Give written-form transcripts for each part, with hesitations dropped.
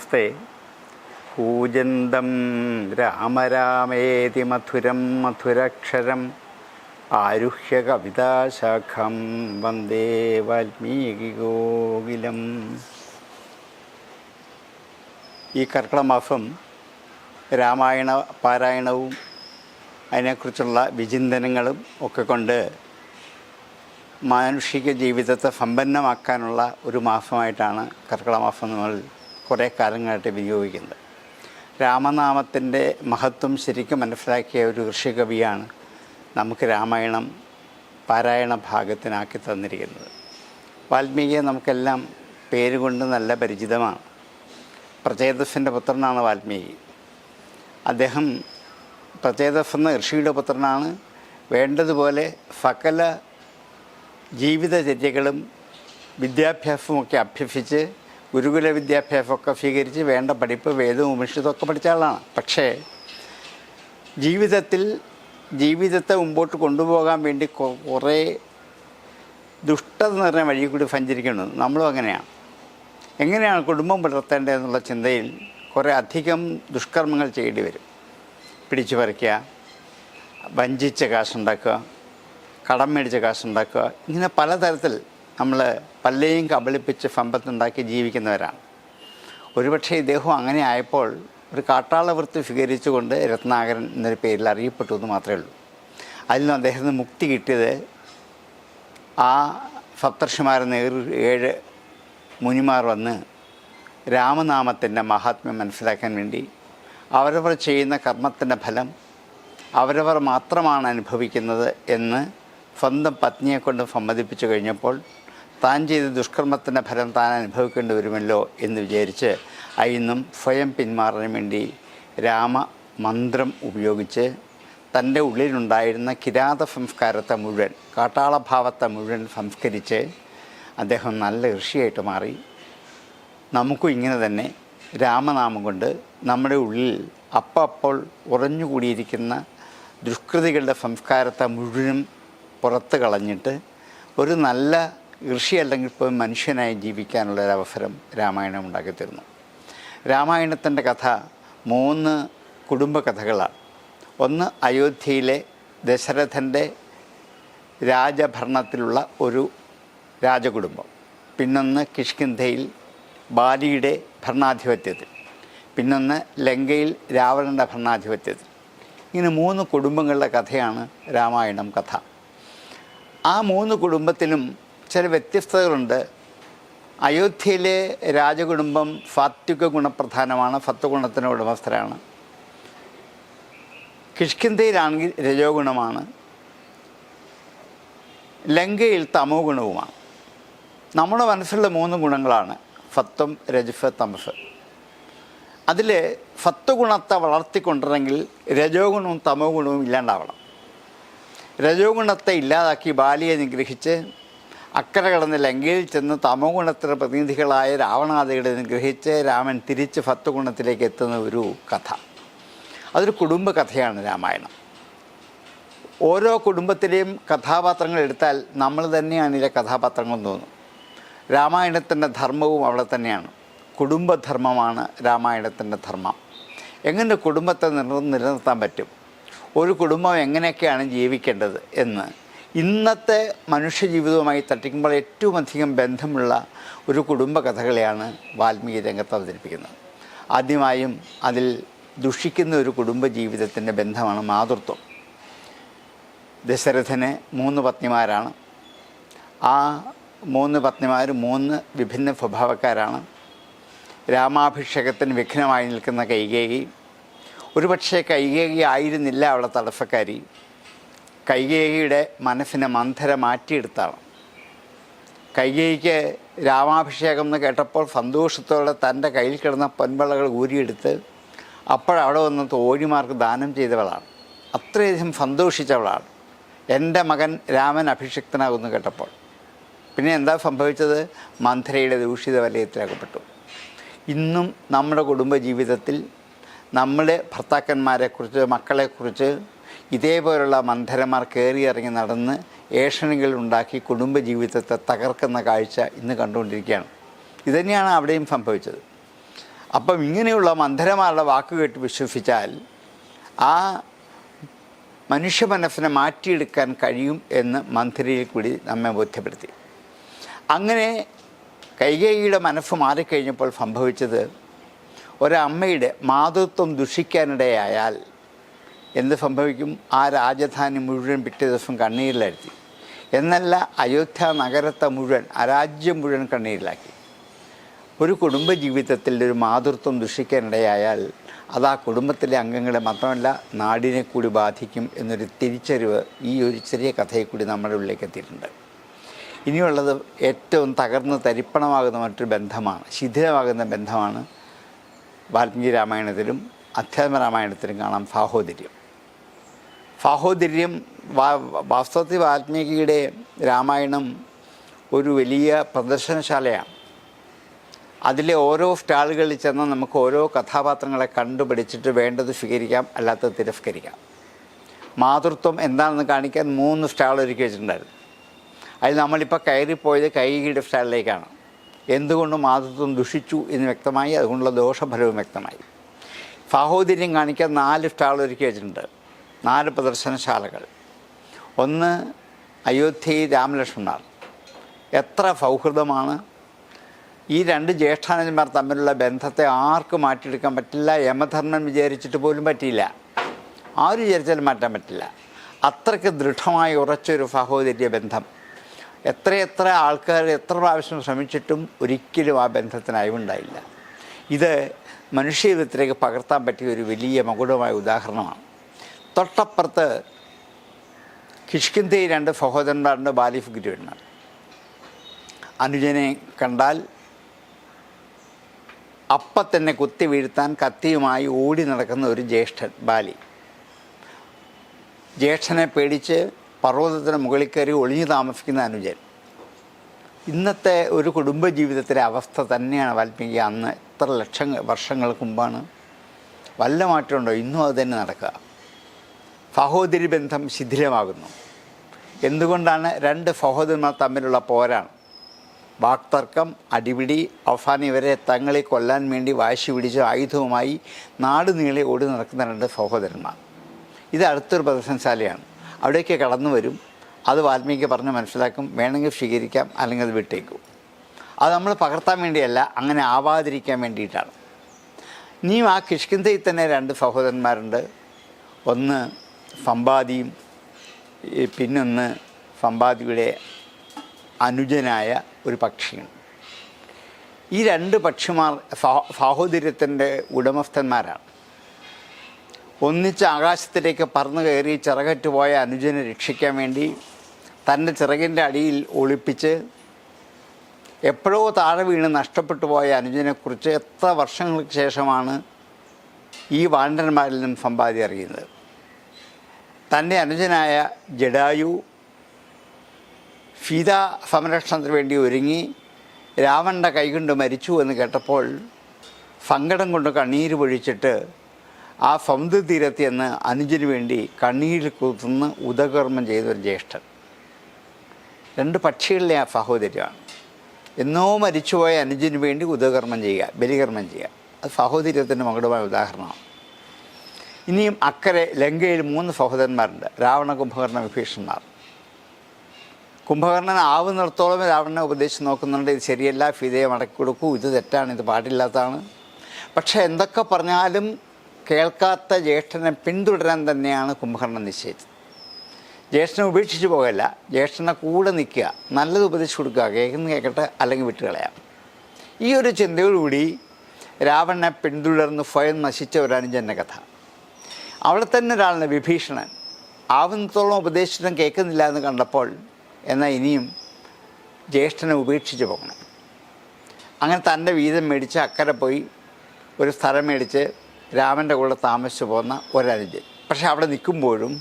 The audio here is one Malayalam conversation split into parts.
നമസ്തേ. കൂജന്തം രാമരാമേതി മധുരം മധുരാക്ഷരം ആരുഹ്യ കവിതാശാഖം വന്ദേ വാൽമീകികോകിലം. ഈ കർക്കിടമാസം രാമായണ പാരായണവും അതിനെക്കുറിച്ചുള്ള വിചിന്തനങ്ങളും ഒക്കെ കൊണ്ട് മാനുഷിക ജീവിതത്തെ സമ്പന്നമാക്കാനുള്ള ഒരു മാസമായിട്ടാണ് കർക്കിടമാസം നമ്മൾ കുറേ കാലങ്ങളായിട്ട് വിനിയോഗിക്കുന്നത്. രാമനാമത്തിൻ്റെ മഹത്വം ശരിക്കും മനസ്സിലാക്കിയ ഒരു ഋഷികവിയാണ് നമുക്ക് രാമായണം പാരായണ ഭാഗത്തിനാക്കി തന്നിരിക്കുന്നത്. വാൽമീകിയെ നമുക്കെല്ലാം പേരുകൊണ്ട് നല്ല പരിചിതമാണ്. പ്രചേതസിൻ്റെ പുത്രനാണ് വാൽമീകി. അദ്ദേഹം പ്രചേതസ് എന്ന ഋഷിയുടെ പുത്രനാണ്. വേണ്ടതുപോലെ സകല ജീവിതചര്യകളും വിദ്യാഭ്യാസമൊക്കെ അഭ്യസിച്ച് ഗുരുകുല വിദ്യാഭ്യാസമൊക്കെ സ്വീകരിച്ച് വേണ്ട പഠിപ്പ് വേദവും ഉപനിഷത്തുമൊക്കെ പഠിച്ച ആളാണ്. പക്ഷേ ജീവിതത്തെ മുമ്പോട്ട് കൊണ്ടുപോകാൻ വേണ്ടി കുറേ ദുഷ്ടത നിറഞ്ഞ വഴി കൂടി സഞ്ചരിക്കുന്നത്. നമ്മളും അങ്ങനെയാണ്. എങ്ങനെയാണ് കുടുംബം പുലർത്തേണ്ടതെന്നുള്ള ചിന്തയിൽ കുറേ അധികം ദുഷ്കർമ്മങ്ങൾ ചെയ്യേണ്ടി വരും. പിടിച്ചു പറിക്കുക, വഞ്ചിച്ച കാശുണ്ടാക്കുക, കടം മേടിച്ച കാശുണ്ടാക്കുക, ഇങ്ങനെ പലതരത്തിൽ നമ്മൾ പലരെയും കബളിപ്പിച്ച് സമ്പത്തുണ്ടാക്കി ജീവിക്കുന്നവരാണ്. ഒരുപക്ഷെ ഇദ്ദേഹം അങ്ങനെ ആയപ്പോൾ ഒരു കാട്ടാള വൃത്തി സ്വീകരിച്ചുകൊണ്ട് രത്നാകരൻ എന്നൊരു പേരിൽ അറിയപ്പെട്ടു എന്ന് മാത്രമേ ഉള്ളൂ. അതിൽ നിന്ന് അദ്ദേഹത്തിന് മുക്തി കിട്ടിയത് ആ സപ്തർഷിമാരെന്ന 7 മുനിമാർ വന്ന് രാമനാമത്തിൻ്റെ മഹാത്മ്യം മനസ്സിലാക്കാൻ വേണ്ടി അവരവർ ചെയ്യുന്ന കർമ്മത്തിൻ്റെ ഫലം അവരവർ മാത്രമാണ് അനുഭവിക്കുന്നത് എന്ന് സ്വന്തം പത്നിയെക്കൊണ്ട് സമ്മതിപ്പിച്ചു കഴിഞ്ഞപ്പോൾ താൻ ചെയ്ത ദുഷ്കർമ്മത്തിൻ്റെ ഫലം താൻ അനുഭവിക്കേണ്ടി വരുമല്ലോ എന്ന് വിചാരിച്ച് അതിന്നും സ്വയം പിന്മാറാൻ വേണ്ടി രാമമന്ത്രം ഉപയോഗിച്ച് തൻ്റെ ഉള്ളിലുണ്ടായിരുന്ന കിരാത സംസ്കാരത്തെ മുഴുവൻ, കാട്ടാളഭാവത്തെ മുഴുവൻ സംസ്കരിച്ച് അദ്ദേഹം നല്ല ഋഷിയായിട്ട് മാറി. നമുക്കും ഇങ്ങനെ തന്നെ രാമനാമം കൊണ്ട് നമ്മുടെ ഉള്ളിൽ അപ്പോൾ ഉറഞ്ഞുകൂടിയിരിക്കുന്ന ദുഷ്കൃതികളുടെ സംസ്കാരത്തെ മുഴുവൻ പുറത്ത് കളഞ്ഞിട്ട് ഒരു നല്ല ഋഷി അല്ലെങ്കിൽ ഇപ്പോൾ മനുഷ്യനായി ജീവിക്കാനുള്ളൊരവസരം രാമായണം ഉണ്ടാക്കിത്തരുന്നു. രാമായണത്തിൻ്റെ കഥ 3 കുടുംബകഥകളാണ്. ഒന്ന് അയോധ്യയിലെ ദശരഥൻ്റെ രാജഭരണത്തിലുള്ള ഒരു രാജകുടുംബം, പിന്നൊന്ന് കിഷ്കിന്ധയിൽ ബാലിയുടെ ഭരണാധിപത്യത്തിൽ, പിന്നൊന്ന് ലങ്കയിൽ രാവണൻ്റെ ഭരണാധിപത്യത്തിൽ. ഇങ്ങനെ 3 കുടുംബങ്ങളുടെ കഥയാണ് രാമായണം കഥ. ആ 3 കുടുംബത്തിലും ചില വ്യത്യസ്തതകളുണ്ട്. അയോധ്യയിലെ രാജകുടുംബം സാത്വിക ഗുണപ്രധാനമാണ്, സത്വഗുണത്തിന് ഉടമസ്ഥരാണ്. കിഷ്കിന്ധയിലാണെങ്കിൽ രജോ ഗുണമാണ്, ലങ്കയിൽ തമോ ഗുണവുമാണ്. നമ്മുടെ മനസ്സിലുള്ള 3 ഗുണങ്ങളാണ് സത്വം, രജസ്, തമസ്. അതിൽ സത്വഗുണത്തെ വളർത്തിക്കൊണ്ടിരുന്നെങ്കിൽ രജോ ഗുണവും തമോ ഗുണവും ഇല്ലാണ്ടാവണം. രജോ ഗുണത്തെ ഇല്ലാതാക്കി ബാലിയെ നിഗ്രഹിച്ച് അക്കരെ കടന്ന് ലങ്കയിൽ ചെന്ന് തമോ ഗുണത്തിൻ്റെ പ്രതിനിധികളായ രാവണാദികളെ നിഗ്രഹിച്ച് രാമൻ തിരിച്ച് സത്വഗുണത്തിലേക്ക് എത്തുന്ന ഒരു കഥ. അതൊരു കുടുംബകഥയാണ് രാമായണം. ഓരോ കുടുംബത്തിലെയും കഥാപാത്രങ്ങൾ എടുത്താൽ നമ്മൾ തന്നെയാണ് ഇതിലെ കഥാപാത്രങ്ങൾ തോന്നും. രാമായണത്തിൻ്റെ ധർമ്മവും അവിടെ തന്നെയാണ്. കുടുംബധർമ്മമാണ് രാമായണത്തിൻ്റെ ധർമ്മം. എങ്ങനെ കുടുംബത്തെ നിലനിർത്താൻ പറ്റും, ഒരു കുടുംബം എങ്ങനെയൊക്കെയാണ് ജീവിക്കേണ്ടത് എന്ന് ഇന്നത്തെ മനുഷ്യജീവിതവുമായി തട്ടിക്കുമ്പോൾ ഏറ്റവും അധികം ബന്ധമുള്ള ഒരു കുടുംബകഥകളെയാണ് വാൽമീകി രംഗത്ത് അവതരിപ്പിക്കുന്നത്. ആദ്യമായും അതിൽ ദുഷിക്കുന്ന ഒരു കുടുംബജീവിതത്തിൻ്റെ ബന്ധമാണ് മാതൃത്വം. ദശരഥന് 3 പത്നിമാരാണ്. ആ 3 പത്നിമാർ 3 വിഭിന്ന സ്വഭാവക്കാരാണ്. രാമാഭിഷേകത്തിന് വിഘ്നമായി നിൽക്കുന്ന കൈകേയി, ഒരുപക്ഷെ കൈകേയി ആയിരുന്നില്ല അവളെ തടസ്സക്കാരി. കൈകേയിയുടെ മനസ്സിനെ മന്ഥര മാറ്റിയെടുത്താണ്. കൈകേയിക്ക് രാമാഭിഷേകം എന്ന് കേട്ടപ്പോൾ സന്തോഷത്തോടെ തൻ്റെ കയ്യിൽ കിടന്ന പൊൻവളകൾ ഊരിയെടുത്ത് അപ്പോഴവിടെ വന്ന് തോഴിമാർക്ക് ദാനം ചെയ്തവളാണ്. അത്രയധികം സന്തോഷിച്ചവളാണ് എൻ്റെ മകൻ രാമൻ അഭിഷിക്തനാകുമെന്ന് കേട്ടപ്പോൾ. പിന്നെ എന്താ സംഭവിച്ചത്? മന്ഥരയുടെ ദൂഷിത വലയത്തിലാക്കപ്പെട്ടു. ഇന്നും നമ്മുടെ കുടുംബജീവിതത്തിൽ നമ്മുടെ ഭർത്താക്കന്മാരെക്കുറിച്ച്, മക്കളെക്കുറിച്ച് ഇതേപോലുള്ള മന്ധരമാർ കയറിയിറങ്ങി നടന്ന് ഏഷണികളുണ്ടാക്കി കുടുംബജീവിതത്തെ തകർക്കുന്ന കാഴ്ച ഇന്ന് കണ്ടുകൊണ്ടിരിക്കുകയാണ്. ഇതുതന്നെയാണ് അവിടെയും സംഭവിച്ചത്. അപ്പം ഇങ്ങനെയുള്ള മന്ധരമാരുടെ വാക്ക് കേട്ട് വിശ്വസിച്ചാൽ ആ മനുഷ്യ മനസ്സിനെ മാറ്റിയെടുക്കാൻ കഴിയും എന്ന് മന്ത്രിയിൽ കൂടി നമ്മെ ബോധ്യപ്പെടുത്തി. അങ്ങനെ കൈകേയിയുടെ മനസ്സ് മാറിക്കഴിഞ്ഞപ്പോൾ സംഭവിച്ചത്, ഒരമ്മയുടെ മാതൃത്വം ദുഷിക്കാനിടയായാൽ എന്ത് സംഭവിക്കും? ആ രാജധാനി മുഴുവൻ പിറ്റേ ദിവസം കണ്ണീരിലാഴ്ത്തി. എന്നല്ല, അയോധ്യ നഗരത്തെ മുഴുവൻ, ആ രാജ്യം മുഴുവൻ കണ്ണീരിലാക്കി. ഒരു കുടുംബജീവിതത്തിൽ ഒരു മാതൃത്വം ദുഷിക്കാനിടയായാൽ അത് ആ കുടുംബത്തിലെ അംഗങ്ങളെ മാത്രമല്ല നാടിനെ കൂടി ബാധിക്കും എന്നൊരു തിരിച്ചറിവ് ഈ ഒരു ചെറിയ കഥയിൽ കൂടി നമ്മുടെ ഉള്ളിലേക്ക് എത്തിയിട്ടുണ്ട്. ഇനിയുള്ളത് ഏറ്റവും തകർന്ന് തരിപ്പണമാകുന്ന മറ്റൊരു ബന്ധമാണ്, ശിഥിലമാകുന്ന ബന്ധമാണ്. വാൽമീകി രാമായണത്തിലും അധ്യാത്മരാമായണത്തിലും കാണാം സാഹോദര്യം. സാഹോദര്യം വാസ്തവത്തിൽ വാൽമീകിയുടെ രാമായണം ഒരു വലിയ പ്രദർശനശാലയാണ്. അതിലെ ഓരോ സ്റ്റാളുകളിൽ ചെന്ന് നമുക്ക് ഓരോ കഥാപാത്രങ്ങളെ കണ്ടുപിടിച്ചിട്ട് വേണ്ടത് സ്വീകരിക്കാം, അല്ലാത്തത് തിരസ്കരിക്കാം. മാതൃത്വം എന്താണെന്ന് കാണിക്കാൻ 3 സ്റ്റാൾ ഒരുക്കി വെച്ചിട്ടുണ്ടായിരുന്നു. അതിൽ നമ്മളിപ്പോൾ കയറിപ്പോയത് കൈകീയുടെ സ്റ്റാളിലേക്കാണ്. എന്തുകൊണ്ട് മാതൃത്വം ദുഷിച്ചു എന്ന് വ്യക്തമായി, അതുകൊണ്ടുള്ള ദോഷഫലവും വ്യക്തമായി. സാഹോദര്യം കാണിക്കാൻ 4 സ്റ്റാൾ ഒരുക്കി വെച്ചിട്ടുണ്ട്, 4 പ്രദർശനശാലകൾ. ഒന്ന് അയോധ്യയിൽ രാമലക്ഷ്മണർ, എത്ര സൗഹൃദമാണ്. ഈ 2 ജ്യേഷ്ഠാനന്മാർ തമ്മിലുള്ള ബന്ധത്തെ ആർക്കും മാറ്റിയെടുക്കാൻ പറ്റില്ല. യമധർമ്മൻ വിചാരിച്ചിട്ട് പോലും പറ്റിയില്ല, ആര് വിചാരിച്ചാലും മാറ്റാൻ പറ്റില്ല. അത്രയ്ക്ക് ദൃഢമായി ഉറച്ചൊരു സഹോദര്യ ബന്ധം. എത്രയെത്ര ആൾക്കാർ എത്ര പ്രാവശ്യം ശ്രമിച്ചിട്ടും ഒരിക്കലും ആ ബന്ധത്തിന് അയവുണ്ടായില്ല. ഇത് മനുഷ്യജീവിതത്തിലേക്ക് പകർത്താൻ പറ്റിയ ഒരു വലിയ മകുടമായ ഉദാഹരണമാണ്. തൊട്ടപ്പുറത്ത് കിഷ്കിന്ധയിൽ 2 സഹോദരന്മാരുണ്ട്, ബാലിഫ് ഗുരുവന്മാർ. അനുജനെ കണ്ടാൽ അപ്പം തന്നെ കുത്തി വീഴ്ത്താൻ കത്തിയുമായി ഓടി നടക്കുന്ന ഒരു ജ്യേഷ്ഠൻ ബാലി. ജ്യേഷ്ഠനെ പേടിച്ച് പർവ്വതത്തിന് മുകളിൽ കയറി ഒളിഞ്ഞു താമസിക്കുന്ന അനുജൻ. ഇന്നത്തെ ഒരു കുടുംബജീവിതത്തിലെ അവസ്ഥ തന്നെയാണ് വാൽമീകി അന്ന് എത്ര വർഷങ്ങൾക്ക് മുമ്പാണ്. വല്ല മാറ്റമുണ്ടോ? ഇന്നും അത് തന്നെ നടക്കുക. സഹോദരി ബന്ധം ശിഥിലമാകുന്നു. എന്തുകൊണ്ടാണ്? 2 സഹോദരന്മാർ തമ്മിലുള്ള പോരാണ്, വാക്തർക്കം, അടിപിടി. അവസാനം ഇവരെ തങ്ങളെ കൊല്ലാൻ വേണ്ടി വാശി പിടിച്ച് ആയുധവുമായി നാട് നീളെ ഓടി നടക്കുന്ന 2 സഹോദരന്മാർ. ഇത് അടുത്തൊരു പ്രദർശനശാലയാണ്, അവിടേക്ക് കടന്നു വരും. അത് വാൽമീകി പറഞ്ഞ് മനസ്സിലാക്കും, വേണമെങ്കിൽ സ്വീകരിക്കാം, അല്ലെങ്കിൽ അത് വിട്ടേക്കും. അത് നമ്മൾ പകർത്താൻ വേണ്ടിയല്ല, അങ്ങനെ ആവാതിരിക്കാൻ വേണ്ടിയിട്ടാണ്. ഇനിയും ആ കിഷ്കിന്ധയിൽ തന്നെ 2 സഹോദരന്മാരുണ്ട്. ഒന്ന് സമ്പാദിയും, പിന്നൊന്ന് സമ്പാദിയുടെ അനുജനായ ഒരു പക്ഷിയാണ്. ഈ 2 പക്ഷിമാർ സാഹോദര്യത്തിൻ്റെ ഉടമസ്ഥന്മാരാണ്. ഒന്നിച്ച് ആകാശത്തിലേക്ക് പറന്നു കയറി ചിറകറ്റ് പോയ അനുജനെ രക്ഷിക്കാൻ വേണ്ടി തൻ്റെ ചിറകിൻ്റെ അടിയിൽ ഒളിപ്പിച്ച് എപ്പോഴോ താഴെ വീണ് നഷ്ടപ്പെട്ടു പോയ അനുജനെക്കുറിച്ച് എത്ര വർഷങ്ങൾക്ക് ശേഷമാണ് ഈ വാനരന്മാരിൽ നിന്നും സമ്പാദി അറിയുന്നത്. തൻ്റെ അനുജനായ ജഡായു സീതാ സംരക്ഷണത്തിന് വേണ്ടി ഒരുങ്ങി രാവണൻ്റെ കൈകൊണ്ട് മരിച്ചു എന്ന് കേട്ടപ്പോൾ സങ്കടം കൊണ്ട് കണ്ണീര് പൊഴിച്ചിട്ട് ആ സമുദ്രതീരത്തെന്ന് അനുജന് വേണ്ടി കണ്ണീരിൽ കുത്തുന്ന ഉദകർമ്മം ചെയ്തൊരു ജ്യേഷ്ഠൻ. 2 പക്ഷികളിലെ ആ സഹോദര്യമാണ്. എന്നോ മരിച്ചുപോയ അനുജന് വേണ്ടി ഉദകർമ്മം ചെയ്യുക, ബലികർമ്മം ചെയ്യുക. അത് സഹോദര്യത്തിൻ്റെ മകുടമായ ഉദാഹരണമാണ്. ഇനിയും അക്കരെ ലങ്കയിൽ 3 സഹോദരന്മാരുണ്ട്, രാവണ, കുംഭകർണ, വിഭീഷണന്മാർ. കുംഭകർണൻ ആവുന്നിടത്തോളം രാവണനെ ഉപദേശിച്ച് നോക്കുന്നുണ്ട്, ഇത് ശരിയല്ല, സീതയെ മടക്കി കൊടുക്കൂ, ഇത് തെറ്റാണ്, ഇത് പാടില്ലാത്തതാണ്. പക്ഷേ എന്തൊക്കെ പറഞ്ഞാലും കേൾക്കാത്ത ജ്യേഷ്ഠനെ പിന്തുടരാൻ തന്നെയാണ് കുംഭകർണൻ നിശ്ചയിച്ചത്. ജ്യേഷ്ഠനെ ഉപേക്ഷിച്ച് പോകല്ല, ജ്യേഷ്ഠനെ കൂടെ നിൽക്കുക, നല്ലത് ഉപദേശിച്ച് കൊടുക്കുക, കേൾക്കട്ടെ, അല്ലെങ്കിൽ വിട്ടുകളയാം. ഈ ഒരു ചിന്തയോടുകൂടി രാവണനെ പിന്തുടർന്ന് സ്വയം നശിച്ച ഒരു അനുജൻ്റെ കഥ. അവിടെ തന്നെ ഒരാളുണ്ട്, വിഭീഷണൻ. ആവുന്നത്തോളം ഉപദേശിച്ചിട്ടും കേൾക്കുന്നില്ല എന്ന് കണ്ടപ്പോൾ എന്നാൽ ഇനിയും ജ്യേഷ്ഠനെ ഉപേക്ഷിച്ച് പോകണം. അങ്ങനെ തൻ്റെ വീതം മേടിച്ച് അക്കരെ പോയി ഒരു സ്ഥലം മേടിച്ച് രാമൻ്റെ കൂടെ താമസിച്ചു പോകുന്ന ഒരനുജൻ. പക്ഷേ അവിടെ നിൽക്കുമ്പോഴും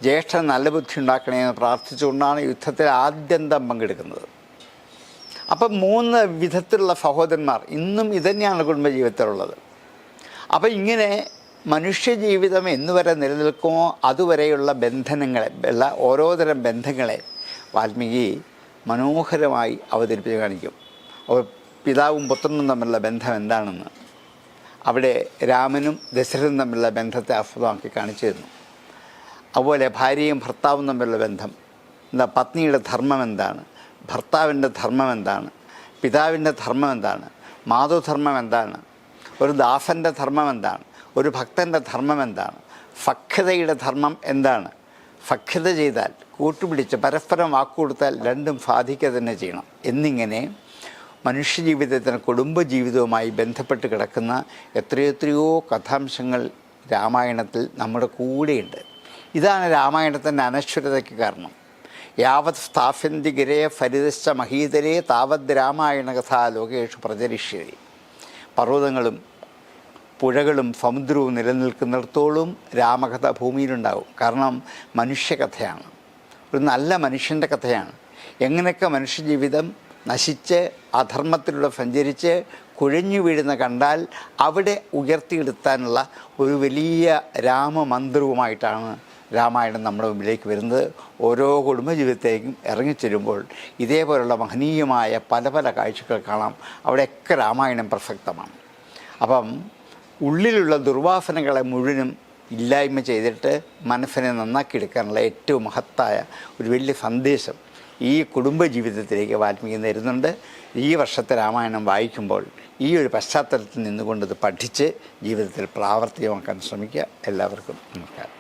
ജ്യേഷ്ഠൻ നല്ല ബുദ്ധി ഉണ്ടാക്കണമെന്ന് പ്രാർത്ഥിച്ചുകൊണ്ടാണ് യുദ്ധത്തിൽ ആദ്യന്തം പങ്കെടുക്കുന്നത്. അപ്പം 3 വിധത്തിലുള്ള സഹോദരന്മാർ ഇന്നും ഇതുതന്നെയാണ് കുടുംബജീവിതത്തിലുള്ളത്. അപ്പം ഇങ്ങനെ മനുഷ്യജീവിതം എന്നുവരെ നിലനിൽക്കുമോ അതുവരെയുള്ള ബന്ധനങ്ങളെ, ഓരോ തരം ബന്ധങ്ങളെ വാൽമീകി മനോഹരമായി അവതരിപ്പിച്ച് കാണിക്കും. അപ്പോൾ പിതാവും പുത്രനും തമ്മിലുള്ള ബന്ധം എന്താണെന്ന്, അവിടെ രാമനും ദശരഥനും തമ്മിലുള്ള ബന്ധത്തെ ആസ്പദമാക്കി കാണിച്ചു തരുന്നു. അതുപോലെ ഭാര്യയും ഭർത്താവും തമ്മിലുള്ള ബന്ധം, പത്നിയുടെ ധർമ്മം എന്താണ്, ഭർത്താവിൻ്റെ ധർമ്മം എന്താണ്, പിതാവിൻ്റെ ധർമ്മം എന്താണ്, മാതൃധർമ്മം എന്താണ്, ഒരു ദാസൻ്റെ ധർമ്മം എന്താണ്, ഒരു ഭക്തൻ്റെ ധർമ്മം എന്താണ്, ഫഖ്യതയുടെ ധർമ്മം എന്താണ്. ഫഖ്യത ചെയ്താൽ, കൂട്ടുപിടിച്ച് പരസ്പരം വാക്കുകൊടുത്താൽ രണ്ടും സാധിക്കുക തന്നെ ചെയ്യണം എന്നിങ്ങനെ മനുഷ്യജീവിതത്തിന് കുടുംബജീവിതവുമായി ബന്ധപ്പെട്ട് കിടക്കുന്ന എത്രയെത്രയോ കഥാംശങ്ങൾ രാമായണത്തിൽ നമ്മുടെ കൂടെയുണ്ട്. ഇതാണ് രാമായണത്തിൻ്റെ അനശ്വരതയ്ക്ക് കാരണം. യാവത് സ്ഥാഫന്തി ഗിരേ ഫരിതശ്ച മഹീതരേ താവത് രാമായണ കഥാ ലോകേഷു പ്രചരിഷ്യതി. പർവ്വതങ്ങളും പുഴകളും സമുദ്രവും നിലനിൽക്കുന്നിടത്തോളം രാമകഥ ഭൂമിയിലുണ്ടാകും. കാരണം മനുഷ്യകഥയാണ്, ഒരു നല്ല മനുഷ്യൻ്റെ കഥയാണ്. എങ്ങനെയൊക്കെ മനുഷ്യജീവിതം നശിച്ച് അധർമ്മത്തിലൂടെ സഞ്ചരിച്ച് കുഴഞ്ഞു വീഴുന്ന കണ്ടാൽ അവിടെ ഉയർത്തിയെടുത്താനുള്ള ഒരു വലിയ രാമമന്ത്രവുമായിട്ടാണ് രാമായണം നമ്മുടെ മുമ്പിലേക്ക് വരുന്നത്. ഓരോ കുടുംബജീവിതത്തേക്കും ഇറങ്ങിച്ചെല്ലുമ്പോൾ ഇതേപോലുള്ള മഹനീയമായ പല പല കാഴ്ചകൾ കാണാം. അവിടെയൊക്കെ രാമായണം പ്രസക്തമാണ്. അപ്പം ഉള്ളിലുള്ള ദുർവാസനകളെ മുഴുവനും ഇല്ലായ്മ ചെയ്തിട്ട് മനസ്സിനെ നന്നാക്കിയെടുക്കാനുള്ള ഏറ്റവും മഹത്തായ ഒരു വലിയ സന്ദേശം ഈ കുടുംബജീവിതത്തിലേക്ക് വാൽമീകി തരുന്നുണ്ട്. ഈ വർഷത്തെ രാമായണം വായിക്കുമ്പോൾ ഈ ഒരു പശ്ചാത്തലത്തിൽ നിന്നുകൊണ്ട് ഇത് പഠിച്ച് ജീവിതത്തിൽ പ്രാവർത്തികമാക്കാൻ ശ്രമിക്കുക. എല്ലാവർക്കും നമസ്കാരം.